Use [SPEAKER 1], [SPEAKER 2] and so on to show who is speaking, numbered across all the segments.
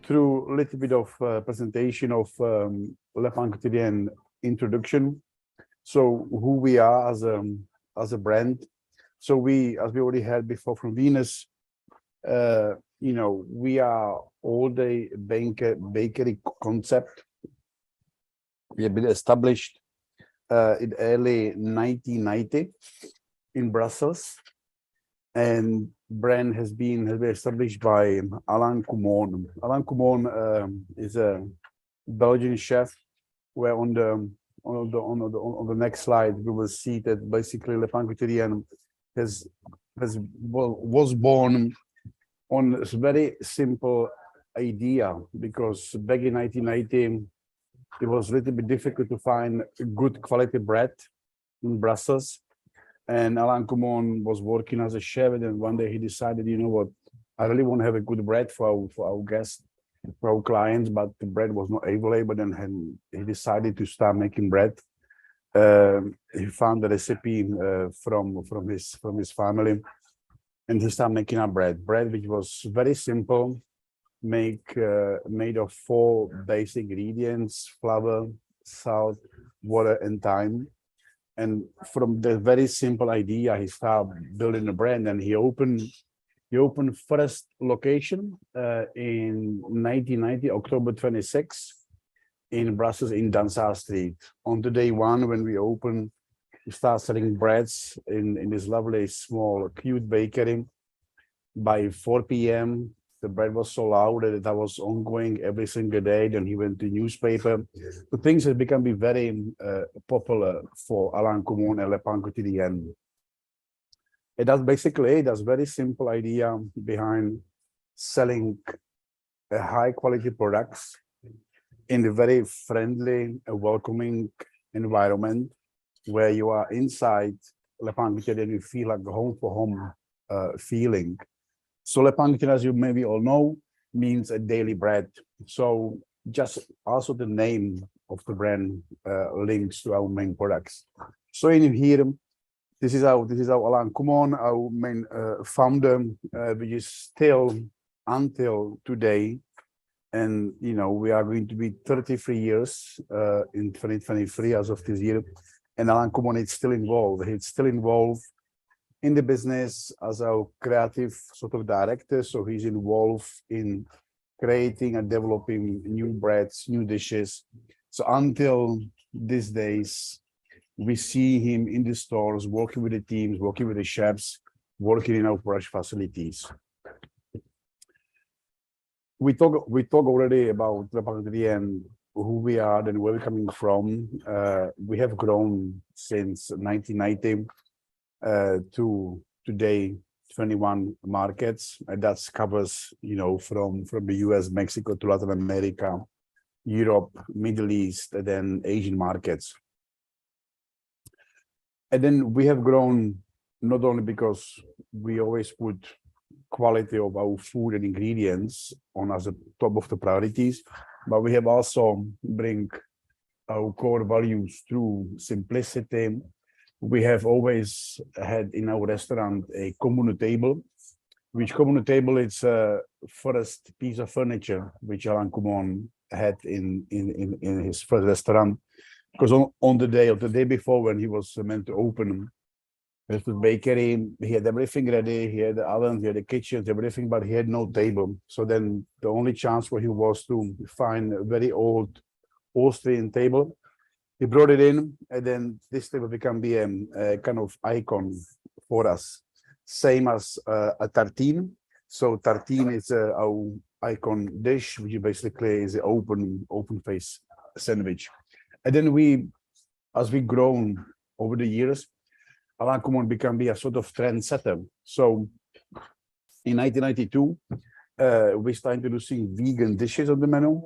[SPEAKER 1] through a little bit of presentation of Pain Quotidien introduction. So who we are as a brand. So we, as we already had before from Venus, we are all-day bakery concept. We have been established in early 1990 in Brussels, and brand has been established by Alain Coumon. Alain Coumon is a Belgian chef. Where on the next slide we will see that basically Pain Quotidien was born on a very simple idea, because back in 1990 it was a little bit difficult to find good quality bread in Brussels. And Alain Coumon was working as a chef, and then one day he decided, you know what, I really want to have a good bread for our guests, for our clients, but the bread was not available. And he decided to start making bread. He found the recipe from his family, and he started making a bread which was very simple, made of 4 basic ingredients: flour, salt, water, and thyme. And from the very simple idea, he started building a brand, and he opened first location in 1990, October 26, in Brussels, in Dansaert Street. On the day one, when we opened, we started selling breads in this lovely, small, cute bakery. By 4 p.m., the bread was so loud that that was ongoing every single day. Then he went to newspaper. The things have become very popular for Alain Coumon and Pain Quotidien. That's very simple idea behind selling high quality products in a very friendly, welcoming environment, where you are inside Pain Quotidien, you feel like home for home feeling. So Pain Quotidien, as you maybe all know, means a daily bread. So just also the name of the brand links to our main products. So in here, this is our Alain Coumon, our main founder, which is still until today. And we are going to be 33 years in 2023 as of this year. And Alain Coumon is still involved. He's still involved in the business as our creative sort of director. So he's involved in creating and developing new breads, new dishes. So until these days, we see him in the stores, working with the teams, working with the chefs, working in our production facilities. We talk already about Pain Quotidien, who we are and where we're coming from. We have grown since 1990 to today 21 markets, and that covers from the US, Mexico to Latin America, Europe, Middle East, and then Asian markets. And then we have grown not only because we always put quality of our food and ingredients on as a top of the priorities, but we have also bring our core values through simplicity. We have always had in our restaurant a communal table, which communal table is first piece of furniture which Alain Coumon had in his first restaurant. Because on the day before, when he was meant to open his bakery, he had everything ready. He had the oven, he had the kitchen, everything, but he had no table. So then the only chance for him was to find a very old Austrian table. He brought it in, and then this table became a kind of icon for us. Same as a tartine. So tartine is our icon dish, which basically is an open face sandwich. And then as we grown over the years, Alain Coumon became a sort of trendsetter. So in 1992, we started introducing vegan dishes on the menu.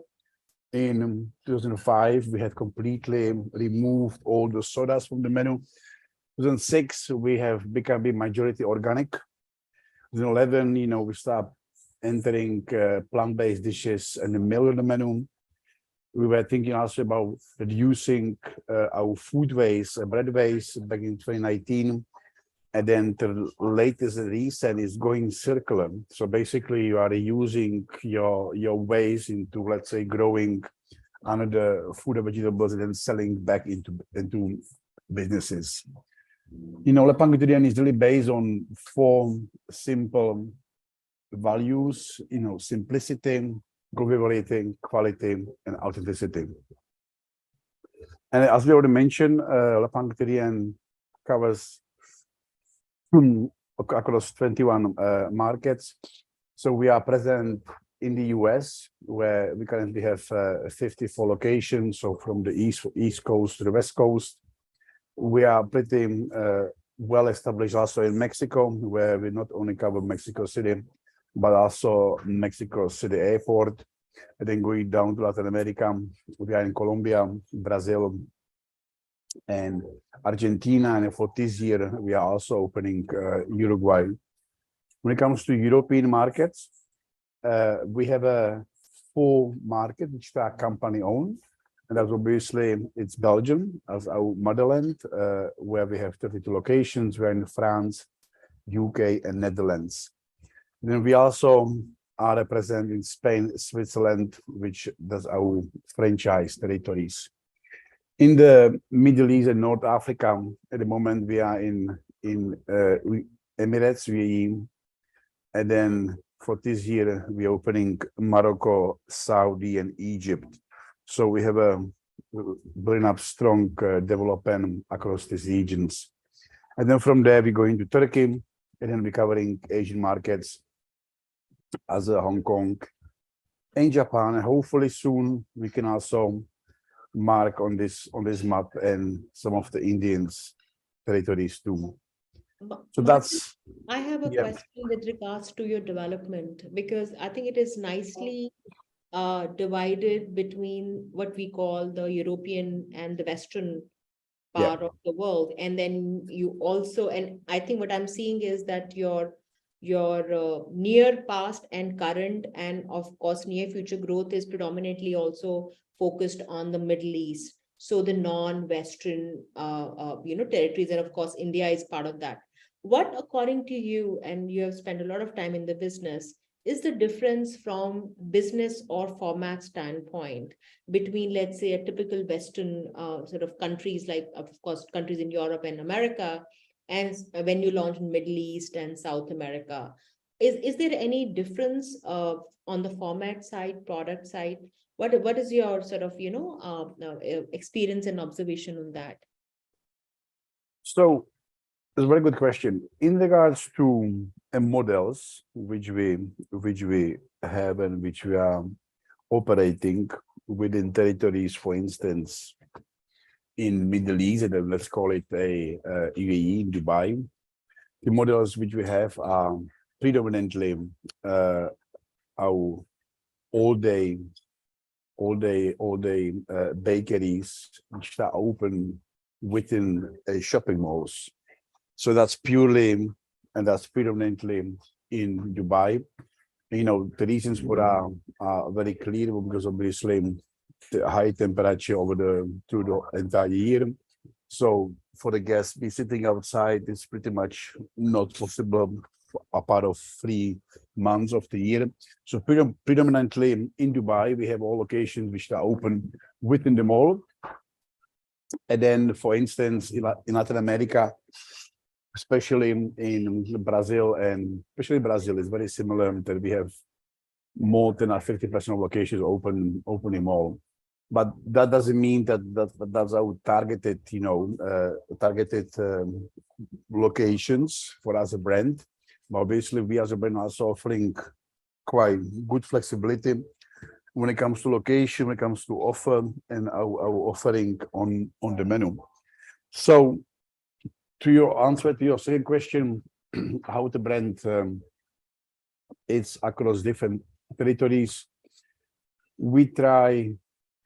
[SPEAKER 1] In 2005, we had completely removed all the sodas from the menu. 2006, we have become a majority organic. 2011, we start entering plant-based dishes and the milk on the menu. We were thinking also about reducing our food waste, bread waste back in 2019. And then the latest recent is going circular. So basically you are using your waste into, let's say, growing another food or vegetables and then selling back into businesses. Le Pain Quotidien is really based on 4 simple values, simplicity, durability, quality, and authenticity. And as we already mentioned, Le Pain Quotidien covers across 21 markets. So we are present in the US, where we currently have 54 locations. So from the East Coast to the West Coast. We are pretty well established also in Mexico, where we not only cover Mexico City, but also Mexico City Airport. And then going down to Latin America, we are in Colombia, Brazil, and Argentina. And for this year, we are also opening Uruguay. When it comes to European markets, we have a 4 markets which are company owned. And that's obviously it's Belgium as our motherland, where we have 32 locations. We're in France, UK, and Netherlands. And then we also are present in Spain, Switzerland, which does our franchise territories. In the Middle East and North Africa, at the moment we are in Emirates, UAE, and then for this year we're opening Morocco, Saudi, and Egypt. So we have a building up strong development across these regions. And then from there, we go into Turkey, and then we're covering Asian markets as Hong Kong and Japan. And hopefully soon we can also mark on this map and some of the Indians territories too. So that's.
[SPEAKER 2] I have a question with regards to your development, because I think it is nicely divided between what we call the European and the Western part of the world. And then you also, and I think what I'm seeing is that your near past and current, and of course near future growth is predominantly also focused on the Middle East. So the non-Western, territories, and of course India is part of that. What, according to you, and you have spent a lot of time in the business, is the difference from business or format standpoint between, let's say, a typical Western sort of countries, like, of course, countries in Europe and America, and when you launch in Middle East and South America? Is there any difference on the format side, product side? What is your sort of, experience and observation on that?
[SPEAKER 1] So it's a very good question. In regards to models which we have and which we are operating within territories, for instance, in Middle East, and let's call it a UAE, in Dubai, the models which we have are predominantly our all day bakeries which are open within shopping malls. So that's purely, and that's predominantly in Dubai. The reasons for that are very clear, because obviously the high temperature through the entire year. So for the guests, be sitting outside is pretty much not possible for a part of 3 months of the year. So predominantly in Dubai, we have all locations which are open within the mall. And then, for instance, in Latin America, especially in Brazil, and especially Brazil is very similar, that we have more than 50% of locations open in mall. But that doesn't mean that's our targeted locations for as a brand. But obviously, we as a brand are also offering quite good flexibility when it comes to location, when it comes to offer, and our offering on the menu. So, to your answer to your second question, how the brand is across different territories, we try,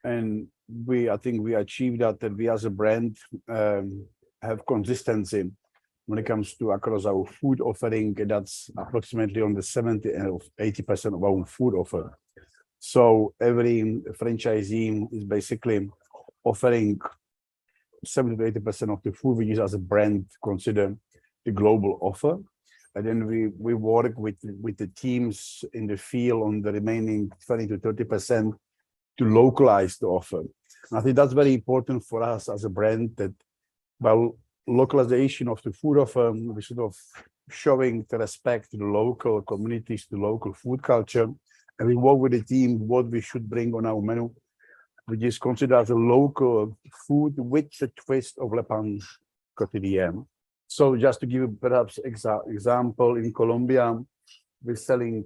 [SPEAKER 1] and I think we achieve that we as a brand have consistency when it comes to across our food offering. That's approximately on the 70 or 80% of our food offer. So every franchisee is basically offering 70 to 80% of the food we use as a brand consider the global offer. And then we work with the teams in the field on the remaining 20 to 30% to localize the offer. And I think that's very important for us as a brand, that by localization of the food offer, we sort of showing the respect to the local communities, the local food culture. And we work with the team what we should bring on our menu, which is considered as a local food with the twist of Le Pain Quotidien. So just to give you perhaps example, in Colombia, we're selling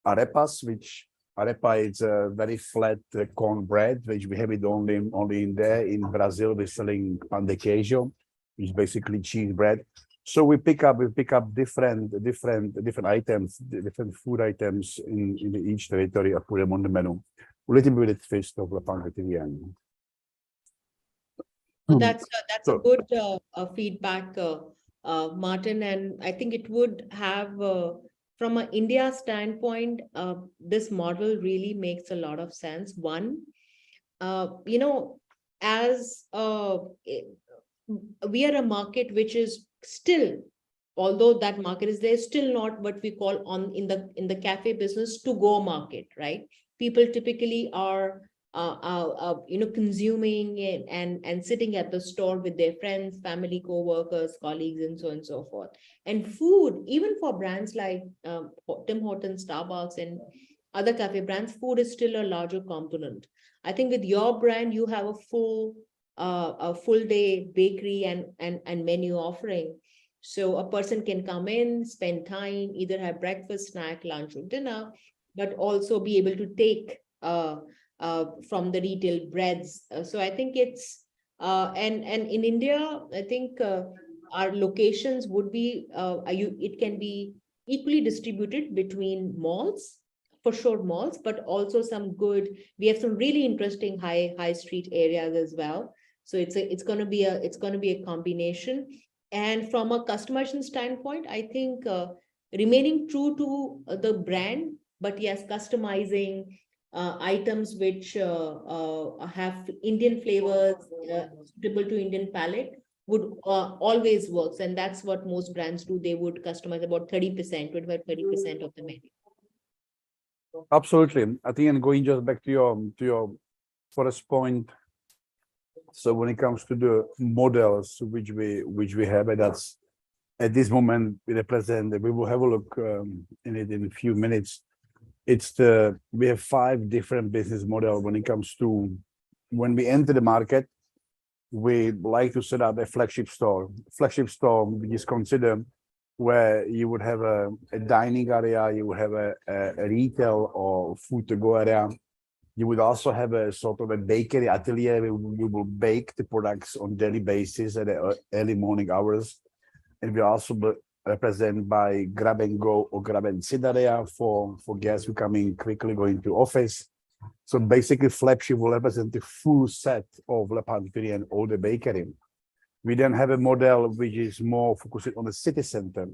[SPEAKER 1] arepas, which arepa is a very flat cornbread, which we have it only in there. In Brazil, we're selling pan de queijo, which is basically cheese bread. So we pick up different items, different food items in each territory and put them on the menu. A little bit of twist of Le Pain Quotidien.
[SPEAKER 2] That's a good feedback, Martin, and I think it would have, from an India standpoint, this model really makes a lot of sense. One, you know, as we are a market which is still, although that market is there, still not what we call in the cafe business to go market, right? People typically are consuming and sitting at the store with their friends, family, co-workers, colleagues, and so on and so forth. And food, even for brands like Tim Hortons, Starbucks, and other cafe brands, food is still a larger component. I think with your brand, you have a full day bakery and menu offering. So a person can come in, spend time, either have breakfast, snack, lunch, or dinner, but also be able to take from the retail breads. So I think it's, and in India, I think our locations would be, it can be equally distributed between malls, for sure malls, but also we have some really interesting high street areas as well. So it's going to be a combination. And from a customization standpoint, I think remaining true to the brand, but yes, customizing items which have Indian flavors, suitable to Indian palate, would always works. And that's what most brands do. They would customize about 30%, 25-30% of the menu.
[SPEAKER 1] Absolutely. I think, and going just back to your first point. So when it comes to the models which we have, and that's at this moment we represent, we will have a look in it in a few minutes. We have 5 different business models when it comes to when we enter the market. We like to set up a flagship store. Flagship store, which is considered where you would have a dining area, you would have a retail or food to go area. You would also have a sort of a bakery atelier. We will bake the products on daily basis at the early morning hours. And we also represent by grab and go or grab and sit area for guests who coming quickly going to office. So basically flagship will represent the full set of Le Pain Quotidien and all the bakery. We then have a model which is more focused on the city center.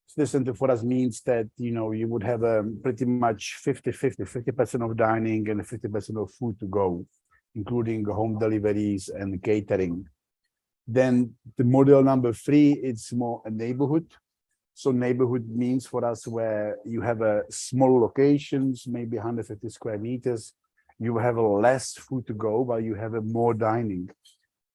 [SPEAKER 1] City center for us means that, you would have pretty much 50% of dining and 50% of food to go, including home deliveries and catering. Then the model number 3, it's more a neighborhood. So neighborhood means for us where you have a small locations, maybe 150 square meters. You have less food to go, while you have more dining.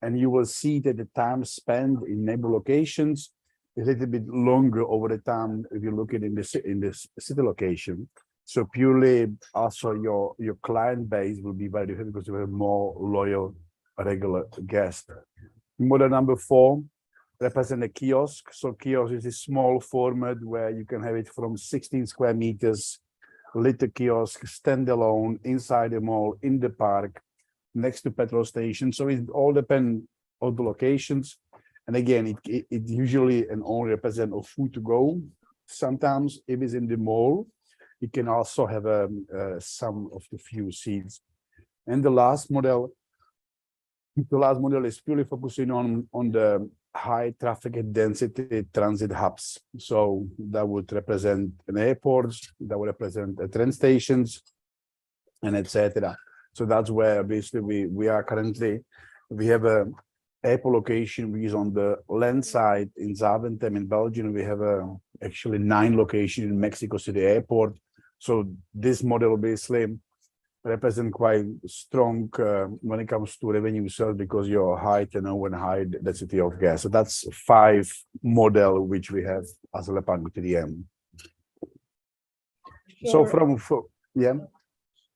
[SPEAKER 1] And you will see that the time spent in neighbor locations is a little bit longer over the time if you look at in this city location. So purely also your client base will be very different because you have more loyal regular guests. Model number 4 represent a kiosk. So kiosk is a small format where you can have it from 16 square meters, little kiosk, standalone, inside the mall, in the park, next to petrol station. So it all depends on the locations. And again, it usually and only represent of food to go. Sometimes if it's in the mall, it can also have some of the few seats. And the last model is purely focusing on the high traffic and density transit hubs. So that would represent an airport, that would represent train stations, and etc. So that's where basically we are currently. We have a airport location, which is on the land side in Zaventem in Belgium. We have actually 9 locations in Mexico City Airport. So this model obviously represent quite strong when it comes to revenue sales because your height and high density of gas. So that's 5 model which we have as a Pain Quotidien. So yeah.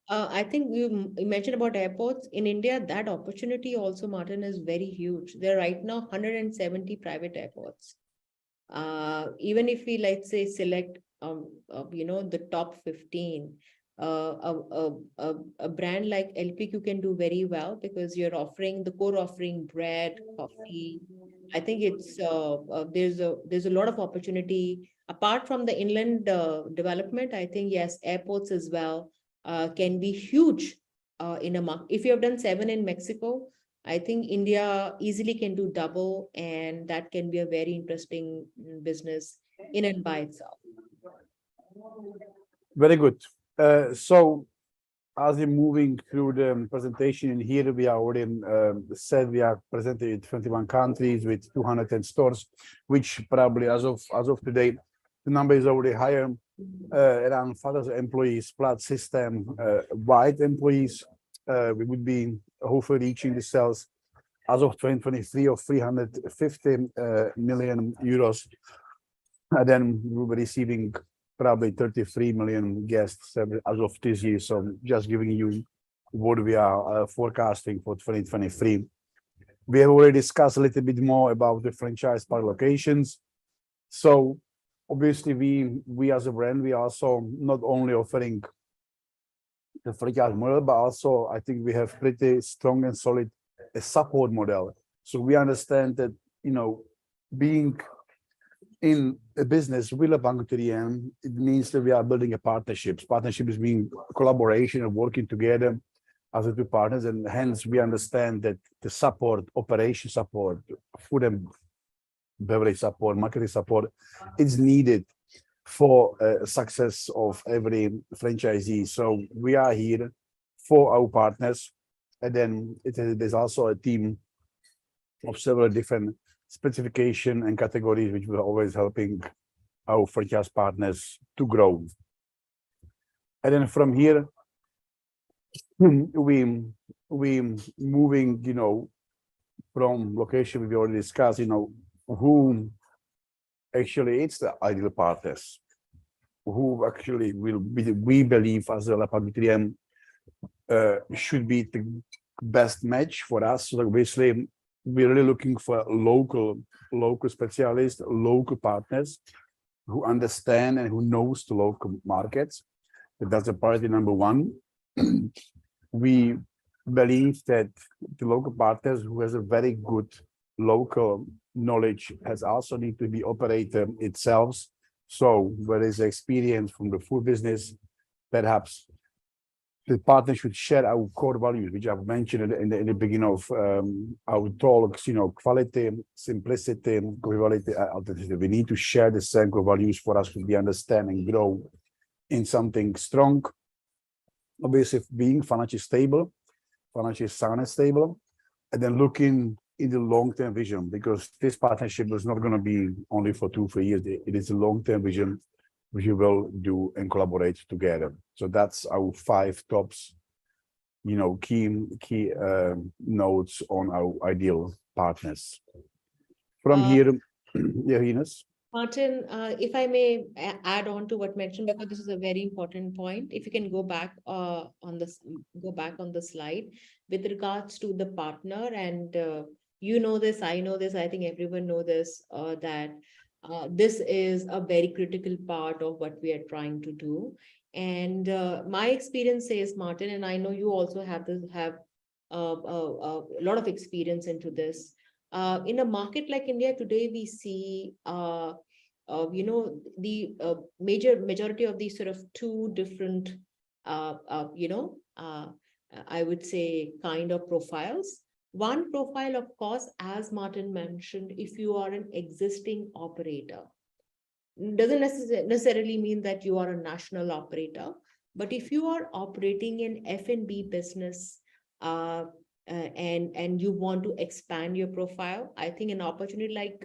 [SPEAKER 2] I think you mentioned about airports in India. That opportunity also, Martin, is very huge. There are right now 170 private airports. Even if we, let's say, select the top 15, a brand like LPQ can do very well because you're offering the core offering bread, coffee. I think it's there's a lot of opportunity apart from the inland development. I think yes, airports as well can be huge in a market. If you have done 7 in Mexico, I think India easily can do double, and that can be a very interesting business in and by itself.
[SPEAKER 1] Very good. So as we're moving through the presentation, and here we are already said we are presented in 21 countries with 210 stores, which probably as of today, the number is already higher, around 5,000 employees, plus system wide employees. We would be hopefully reaching the sales as of 2023 of 350 million euros. And then we'll be receiving probably 33 million guests as of this year. So just giving you what we are forecasting for 2023. We have already discussed a little bit more about the franchise part locations. So obviously we as a brand, we also not only offering the franchise model, but also I think we have pretty strong and solid support model. So we understand that, being in a business with a Pain Quotidien, it means that we are building a partnerships. Partnerships mean collaboration and working together as the 2 partners, and hence we understand that the support, operation support, food and beverage support, marketing support is needed for success of every franchisee. So we are here for our partners, and then there's also a team of several different specification and categories which we're always helping our franchise partners to grow. And then from here, we moving, from location we already discussed, who actually it's the ideal partners, who actually will be, we believe as a Pain Quotidien should be the best match for us. So obviously, we're really looking for local specialists, local partners who understand and who knows the local markets. That's a priority number 1. We believe that the local partners who has a very good local knowledge has also need to be operator itself. So where is experience from the food business, perhaps the partner should share our core values, which I've mentioned in the beginning of our talks, quality, simplicity, quality, authenticity. We need to share the same core values for us to be understand and grow in something strong. Obviously, being financially stable, financially sound and stable, and then looking in the long-term vision, because this partnership is not going to be only for 2-3 years. It is a long-term vision which we will do and collaborate together. So that's our 5 tops, key notes on our ideal partners. From here, yeah, Ines.
[SPEAKER 2] Martin, if I may add on to what mentioned, because this is a very important point. If you can go back on the slide with regards to the partner, and you know this, I know this, I think everyone know this, that this is a very critical part of what we are trying to do. And my experience says, Martin, and I know you also have a lot of experience into this. In a market like India today, we see, the majority of these sort of 2 different, I would say, kind of profiles. One profile, of course, as Martin mentioned, if you are an existing operator, doesn't necessarily mean that you are a national operator, but if you are operating in F&B business, and you want to expand your profile, I think an opportunity like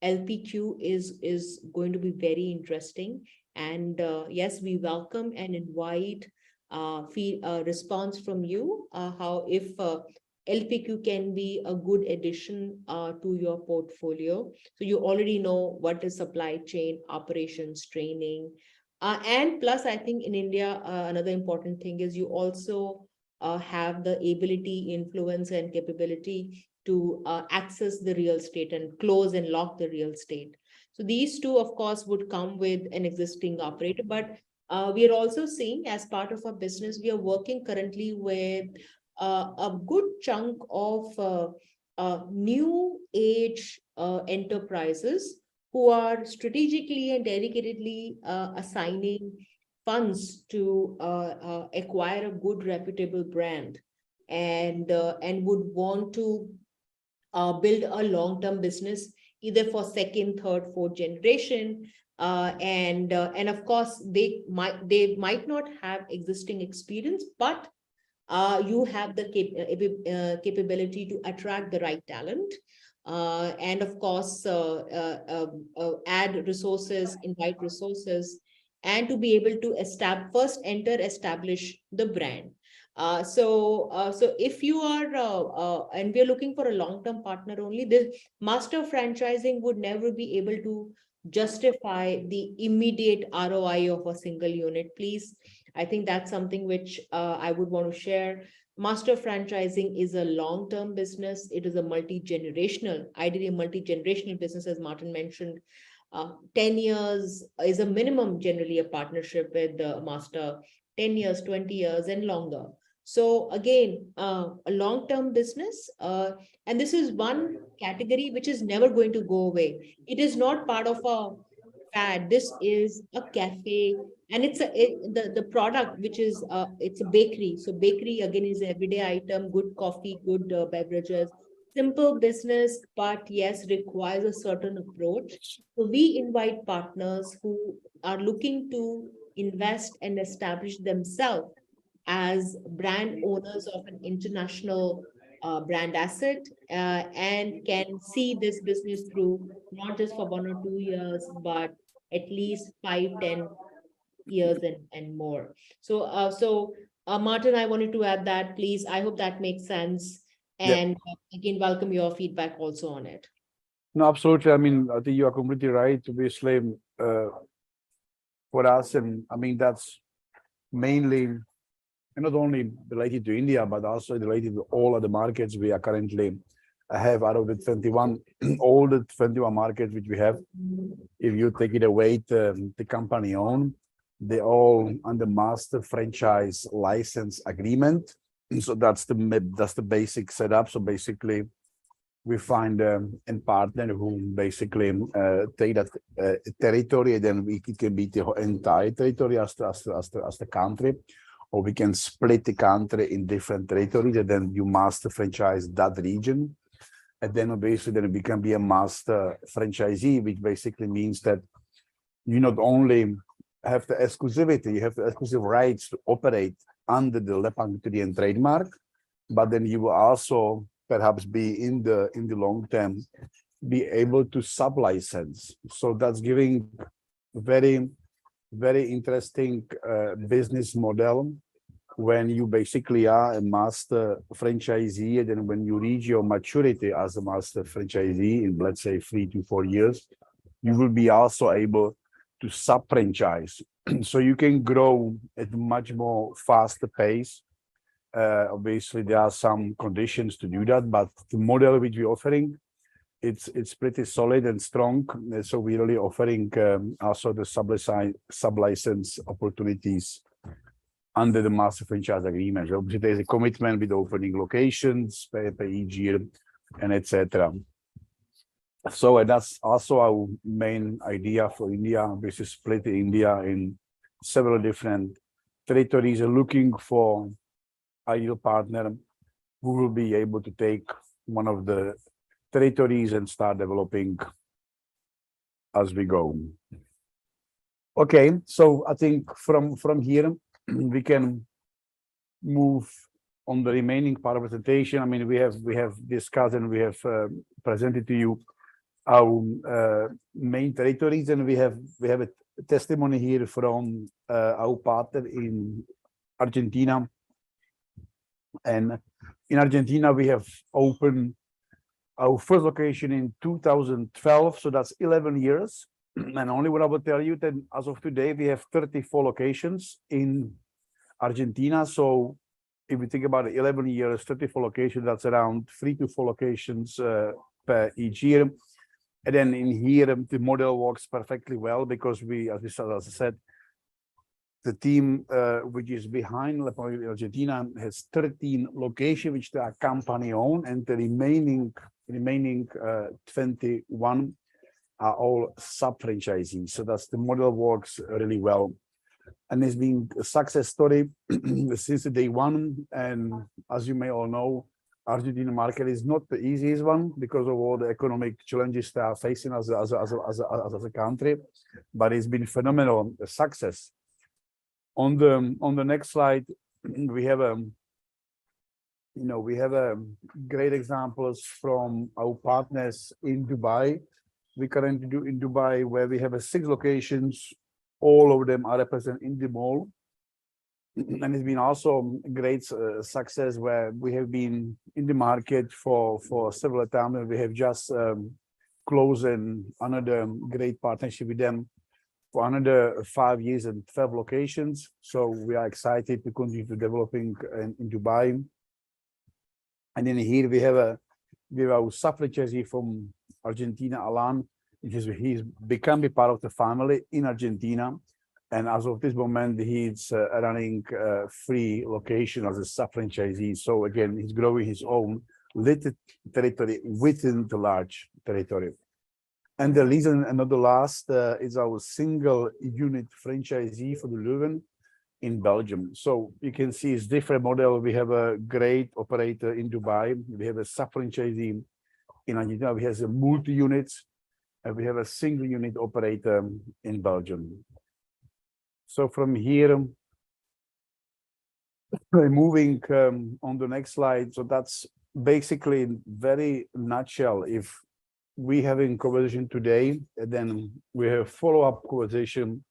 [SPEAKER 2] LPQ is going to be very interesting. And yes, we welcome and invite response from you, how if LPQ can be a good addition to your portfolio. So you already know what is supply chain operations training. And plus, I think in India, another important thing is you also have the ability, influence, and capability to access the real estate and close and lock the real estate. So these two, of course, would come with an existing operator. But we are also seeing, as part of our business, we are working currently with a good chunk of new age enterprises who are strategically and dedicatedly assigning funds to acquire a good reputable brand, and would want to build a long-term business either for second, third, fourth generation. And of course they might not have existing experience, but you have the capability to attract the right talent, and of course add resources, invite resources, and to be able to establish the brand. So if you are and we are looking for a long-term partner only, the master franchising would never be able to justify the immediate ROI of a single unit. Please, I think that's something which I would want to share. Master franchising is a long-term business. It is a multi-generational, ideally a multi-generational business, as Martin mentioned. 10 years is a minimum, generally a partnership with the master, 10 years, 20 years, and longer. So again, a long-term business, and this is one category which is never going to go away. It is not part of a fad. This is a cafe, and the product, which is it's a bakery. So bakery again is an everyday item, good coffee, good beverages, simple business, but yes, requires a certain approach. So we invite partners who are looking to invest and establish themselves as brand owners of an international brand asset, and can see this business through not just for 1 or 2 years, but at least 5, 10 years and more. So Martin, I wanted to add that, please. I hope that makes sense.
[SPEAKER 1] Yep.
[SPEAKER 2] And again, welcome your feedback also on it.
[SPEAKER 1] No, absolutely. I mean, I think you are completely right. Obviously, for us, and I mean, that's mainly not only related to India, but also related to all of the markets we are currently have out of the 21, all the 21 markets which we have. If you take it away, the company own, they all under master franchise license agreement. And so that's the basic setup. So basically, we find a partner who basically take that territory, and then it can be the entire territory as the country, or we can split the country in different territories, and then you master franchise that region. And then basically then we can be a master franchisee, which basically means that you not only have the exclusivity, you have the exclusive rights to operate under the Pain Quotidien trademark, but then you will also perhaps be in the long term be able to sub-license. So that's giving very interesting business model when you basically are a master franchisee, and then when you reach your maturity as a master franchisee in, let's say, 3 to 4 years, you will be also able to sub-franchise. So you can grow at much more faster pace. Obviously, there are some conditions to do that, but the model which we're offering, it's pretty solid and strong. So we're really offering also the sub-license opportunities under the master franchise agreement. Obviously, there's a commitment with opening locations per each year, and etc. So that's also our main idea for India. This is split India in several different territories, and looking for ideal partner who will be able to take one of the territories and start developing as we go. Okay, so I think from here we can move on the remaining part of the presentation, I mean, we have discussed and we have presented to you our main territories, and we have a testimony here from our partner in Argentina. And in Argentina, we have opened our first location in 2012, so that's 11 years. And only what I will tell you that as of today, we have 34 locations in Argentina. So if we think about it, 11 years, 34 locations, that's around 3 to 4 locations per each year. And then in here, the model works perfectly well because we, as I said, the team which is behind La Paella Argentina has 13 locations which they are company owned, and the remaining 21 are all sub-franchisees. So that's the model works really well. And it's been a success story since day one. And as you may all know, Argentine market is not the easiest one because of all the economic challenges they are facing as a country, but it's been phenomenal success. On the next slide, we have great examples from our partners in Dubai. We currently do in Dubai where we have 6 locations. All of them are represented in the mall. And it's been also a great success where we have been in the market for several times, and we have just closed another great partnership with them for another 5 years and 12 locations. So we are excited to continue to developing in Dubai. And then here we have our sub-franchisee from Argentina, Alan, he's become a part of the family in Argentina. And as of this moment, he's running 3 locations as a sub-franchisee. So again, he's growing his own little territory within the large territory. And the reason, and not the last, is our single unit franchisee for the Leuven in Belgium. So you can see it's different model. We have a great operator in Dubai. We have a sub-franchisee in Argentina. We have a multi-units, and we have a single unit operator in Belgium. So from here, moving on the next slide. So that's basically in very nutshell. If we have a conversation today, and then we have follow-up conversation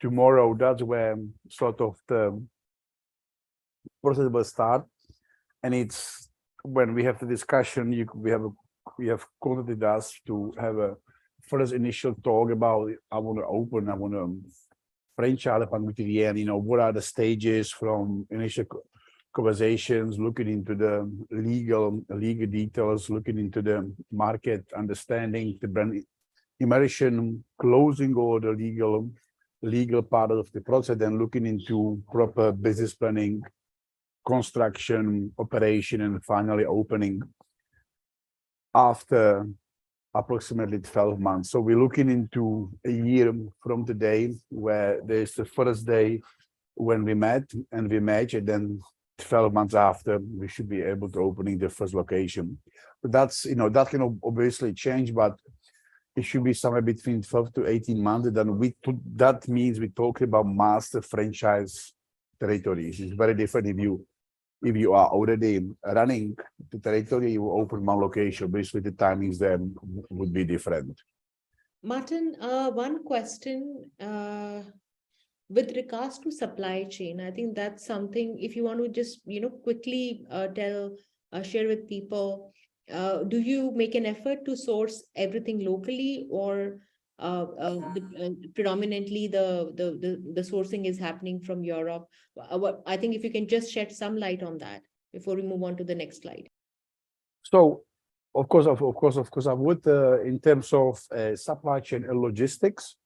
[SPEAKER 1] tomorrow, that's where sort of the process will start. And it's when we have the discussion, we have contacted us to have a first initial talk about I want to franchise Pain Quotidien, what are the stages from initial conversations, looking into the legal details, looking into the market understanding, the brand immersion, closing all the legal part of the process, and looking into proper business planning, construction, operation, and finally opening after approximately 12 months. So we're looking into a year from today, where there's the first day when we met and we match, and then 12 months after we should be able to opening the first location. But that's that can obviously change, but it should be somewhere between 12 to 18 months. And then that means we talk about master franchise territories. It's very different if you are already running the territory, you open one location. Basically, the timings then would be different.
[SPEAKER 2] Martin, one question with regards to supply chain. I think that's something, if you want to just quickly share with people, do you make an effort to source everything locally, or predominantly the sourcing is happening from Europe? I think if you can just shed some light on that before we move on to the next slide.
[SPEAKER 1] So, of course, I would, in terms of supply chain and logistics,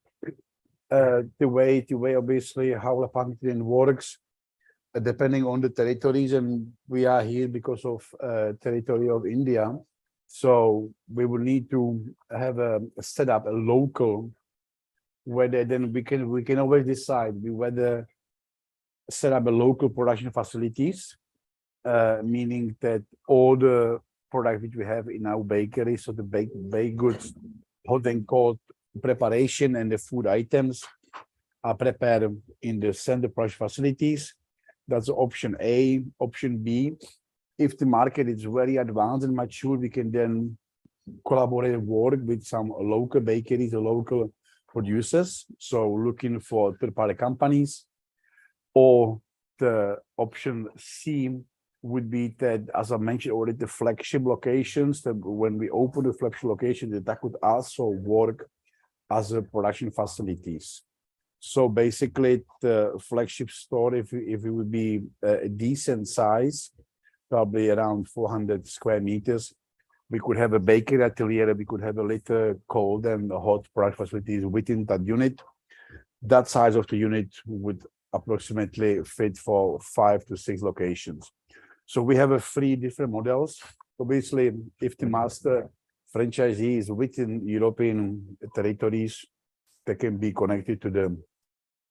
[SPEAKER 1] the way obviously how Pain Quotidien works, depending on the territories, and we are here because of territory of India. So we will need to have a set up a local, whether then we can always decide whether set up a local production facilities, meaning that all the product which we have in our bakery, so the baked goods, hot and cold preparation, and the food items are prepared in the center production facilities. That's option A. Option B, if the market is very advanced and mature, we can then collaborate and work with some local bakeries or local producers. So looking for third-party companies. Or the option C would be that, as I mentioned already, the flagship locations, that when we open the flagship location, that could also work as a production facilities. So basically, the flagship store, if it would be a decent size, probably around 400 square meters, we could have a bakery atelier, we could have a little cold and hot production facilities within that unit. That size of the unit would approximately fit for 5 to 6 locations. So we have 3 different models. Obviously, if the master franchisee is within European territories, they can be connected to the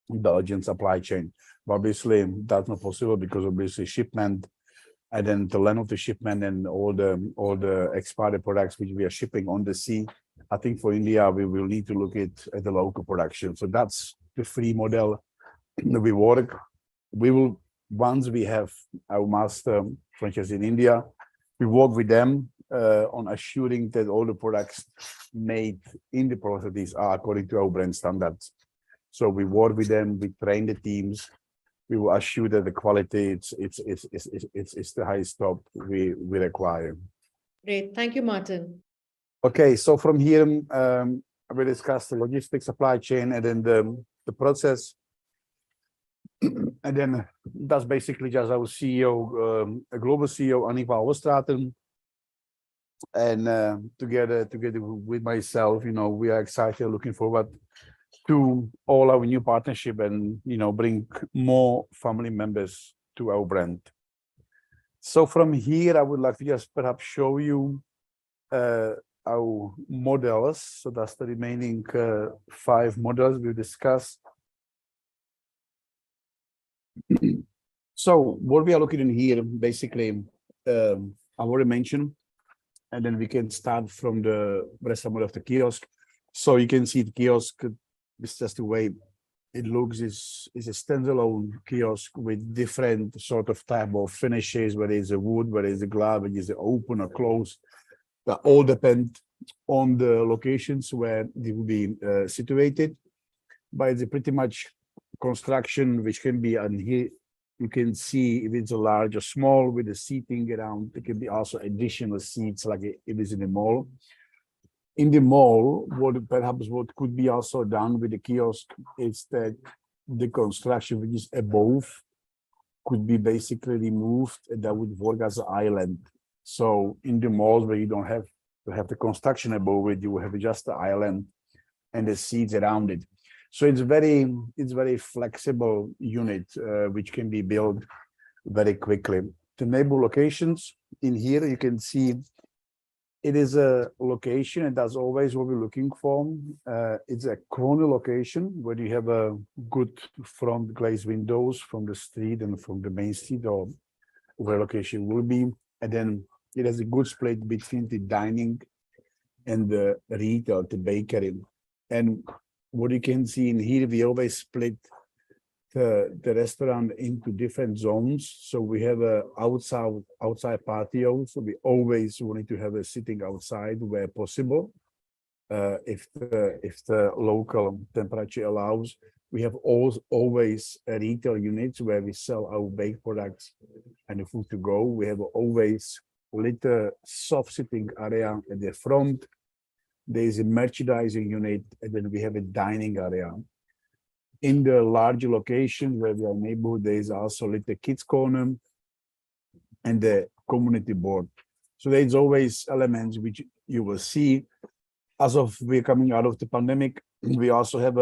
[SPEAKER 1] Belgian supply chain. But obviously, that's not possible because obviously shipment and then the length of the shipment and all the expired products which we are shipping on the sea. I think for India, we will need to look at the local production. So that's the 3 model that we work. We will, once we have our master franchise in India, we work with them on assuring that all the products made in the processes are according to our brand standards. So we work with them, we train the teams, we will assure that the quality it's the highest top we require.
[SPEAKER 2] Great. Thank you, Martin.
[SPEAKER 1] Okay, so from here, we discuss the logistics, supply chain, and then the process. And then that's basically just our CEO, a global CEO, Annika Overstraten. And together with myself, we are excited, looking forward to all our new partnership and, bring more family members to our brand. So from here, I would like to just perhaps show you our models. So that's the remaining 5 models we discussed. So what we are looking in here, basically, I already mentioned, and then we can start from the rest of the kiosk. So you can see the kiosk, it's just the way it looks, is a standalone kiosk with different sort of type of finishes, whether it's a wood, whether it's a glass, whether it's open or closed. That all depend on the locations where they will be situated. But it's a pretty much construction which can be, and here you can see if it's a large or small with the seating around. There can be also additional seats like it is in the mall. In the mall, what could be also done with the kiosk is that the construction which is above could be basically removed, and that would work as an island. So in the malls where you don't have to have the construction above it, you will have just the island and the seats around it. So it's very flexible unit which can be built very quickly. The neighbor locations in here, you can see it is a location, and that's always what we're looking for. It's a corner location where you have a good front glaze windows from the street and from the main street or where location will be. And then it has a good split between the dining and the retail, the bakery. And what you can see in here, we always split the restaurant into different zones. So we have a outside patio. So we always wanted to have a sitting outside where possible. If the local temperature allows, we have always a retail units where we sell our baked products and the food to go. We have always little soft sitting area at the front. There is a merchandising unit, and then we have a dining area. In the larger location where we are neighborhood, there is also a little kids corner and the community board. So there's always elements which you will see. As of we're coming out of the pandemic, we also have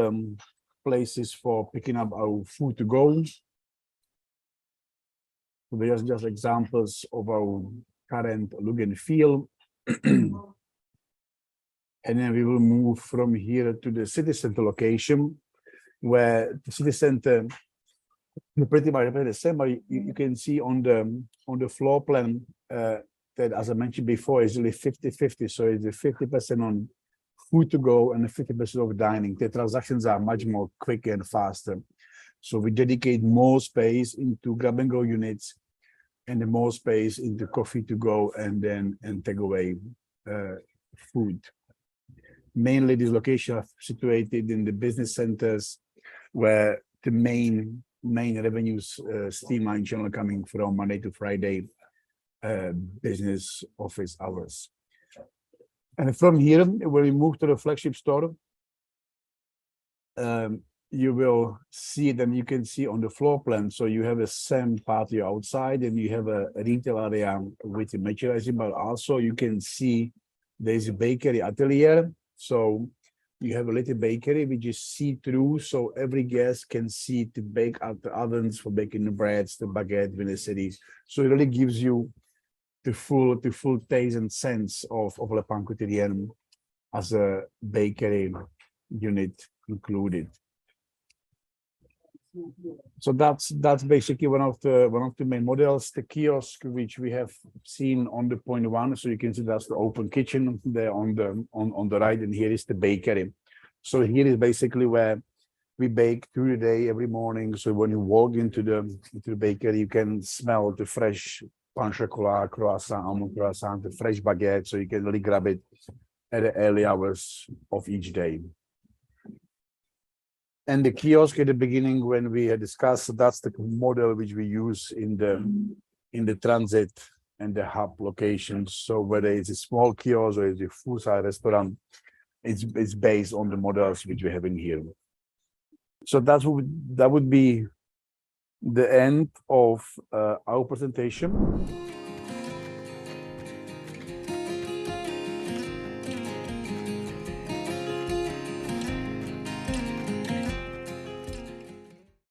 [SPEAKER 1] places for picking up our food to go. So there's just examples of our current look and feel. And then we will move from here to the city center location, where the city center pretty much the same. But you can see on the floor plan that, as I mentioned before, is really 50-50. So it's 50% on food to go and 50% of dining. The transactions are much more quicker and faster. So we dedicate more space into grab and go units and the more space into coffee to go and takeaway food. Mainly these locations are situated in the business centers where the main revenues stream are in general coming from Monday to Friday business office hours. And from here, when we move to the flagship store, you will see it, and you can see on the floor plan. So you have a SAM patio outside, and you have a retail area with the merchandising, but also you can see there's a bakery atelier. So you have a little bakery which is see-through, so every guest can see to bake out the ovens for baking the breads, the baguette, cities. So it really gives you the full taste and sense of Le Pain Quotidien as a bakery unit included. So that's basically one of the main models, the kiosk which we have seen on the point one. So you can see that's the open kitchen there on the right, and here is the bakery. So here is basically where we bake through the day every morning. So when you walk into the bakery, you can smell the fresh pain chocolat, croissant, almond croissant, the fresh baguette. So you can really grab it at the early hours of each day. And the kiosk at the beginning, when we had discussed, that's the model which we use in the transit and the hub locations. So whether it's a small kiosk or it's a full-size restaurant, it's based on the models which we have in here. So that would be the end of our presentation.